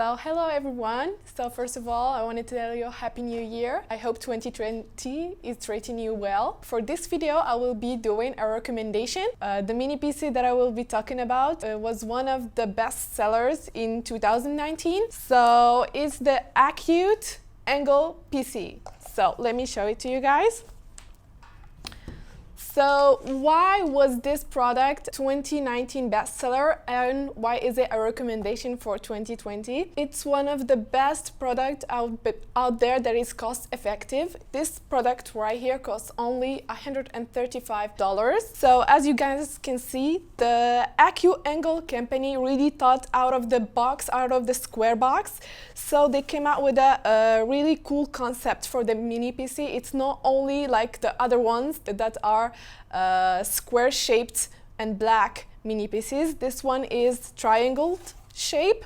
So hello everyone. So first of all, I wanted to tell you Happy New Year. I hope 2020 is treating you well. For this video, I will be doing a recommendation. The mini PC that I will be talking about was one of the best sellers in 2019. So it's the Acute Angle PC. So let me show it to you guys. So why was this product 2019 bestseller and why is it a recommendation for 2020? It's one of the best products out there that is cost effective. This product right here costs only $135. So as you guys can see, the Acute Angle company really thought out of the box, out of the square box. So they came out with a really cool concept for the mini PC. It's not only like the other ones that are square shaped and black mini PCs. This one is triangle shape.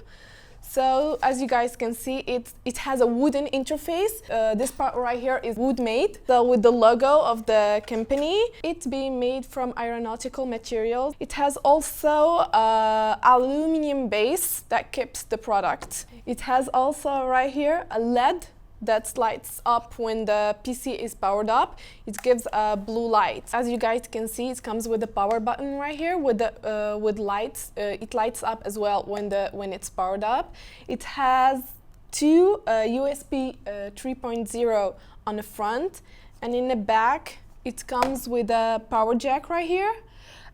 So as you guys can see, it has a wooden interface. This part right here is wood made, so with the logo of the company. It's being made from aeronautical materials. It has also aluminum base that keeps the product. It has also right here a LED that lights up when the PC is powered up. It gives a blue light. As you guys can see, it comes with the power button right here with the with lights. It lights up as well when it's powered up. It has two USB 3.0 on the front, and in the back it comes with a power jack right here.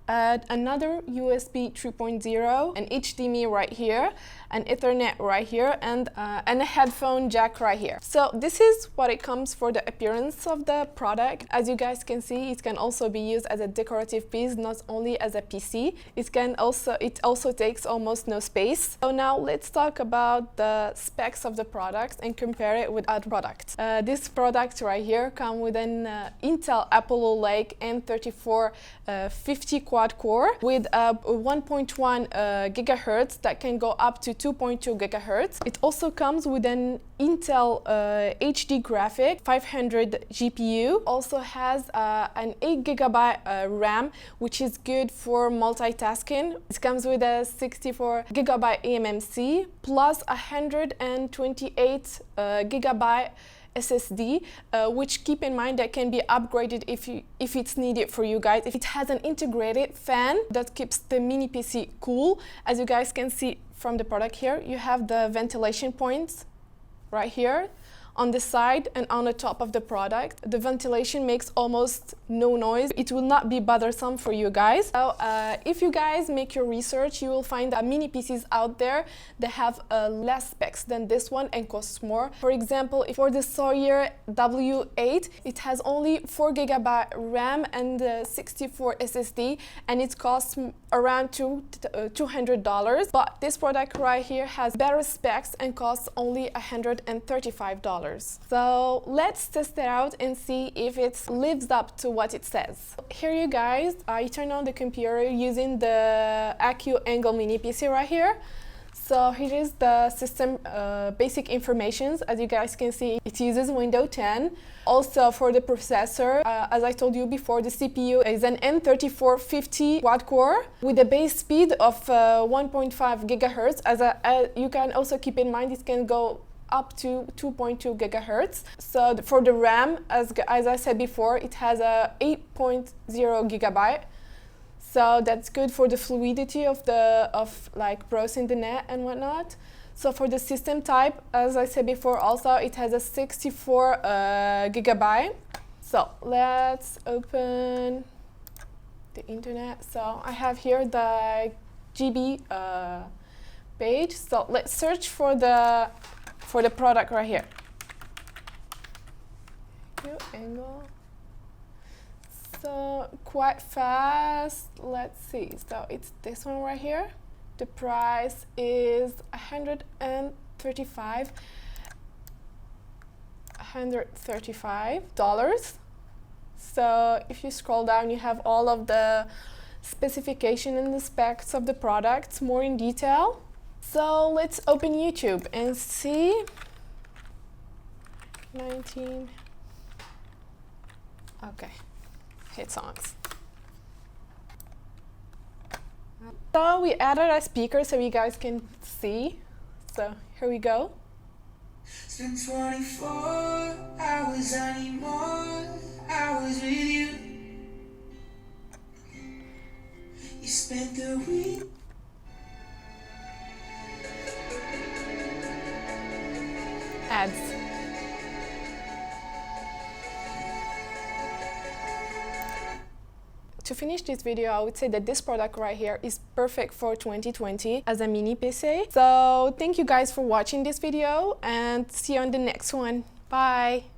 Another USB 3.0, an HDMI right here, an Ethernet right here, and a headphone jack right here. So this is what it comes for the appearance of the product. As you guys can see, it can also be used as a decorative piece, not only as a PC. It also takes almost no space. So now let's talk about the specs of the product and compare it with other products. This product right here comes with an Intel Apollo Lake N3450 quad core with a 1.1 gigahertz that can go up to 2.2 gigahertz. It also comes with an Intel HD graphic 500 GPU. Also has an 8 gigabyte RAM, which is good for multitasking. It comes with a 64 gigabyte EMMC plus 128 gigabyte SSD, which keep in mind that can be upgraded if it's needed for you guys. It has an integrated fan that keeps the mini PC cool. As you guys can see from the product here, you have the ventilation points right here on the side and on the top of the product. The ventilation makes almost no noise. It will not be bothersome for you guys. So if you guys make your research, you will find that mini PCs out there that have less specs than this one and cost more. For example, for the Sawyer W8, it has only 4 gigabyte RAM and 64 SSD, and it costs around $200. But this product right here has better specs and costs only $135. So let's test it out and see if it lives up to what it says. Here you guys, I turn on the computer using the Acute Angle mini PC right here. So here is the system basic informations. As you guys can see, it uses Windows 10. Also for the processor, as I told you before, the CPU is an N3450 quad core with a base speed of 1.5 gigahertz. You can also keep in mind it can go up to 2.2 gigahertz. So for the RAM, as I said before, it has a 8.0 gigabyte. So that's good for the fluidity of like browsing the net and whatnot. So for the system type, as I said before, also it has a 64 gigabyte. So let's open the internet. So I have here the GB page. So let's search for the product right here. Angle. So quite fast. Let's see. So it's this one right here. The price is $135. So if you scroll down, you have all of the specification and the specs of the products more in detail. So let's open YouTube and see. 19. Okay, hit songs. So we added a speaker so you guys can see. So Here we go. Spend 24 hours, I need more hours with you. You spent the week. Ads. To finish this video, I would say that this product right here is perfect for 2020 as a mini PC. So thank you guys for watching this video and see you on the next one. Bye!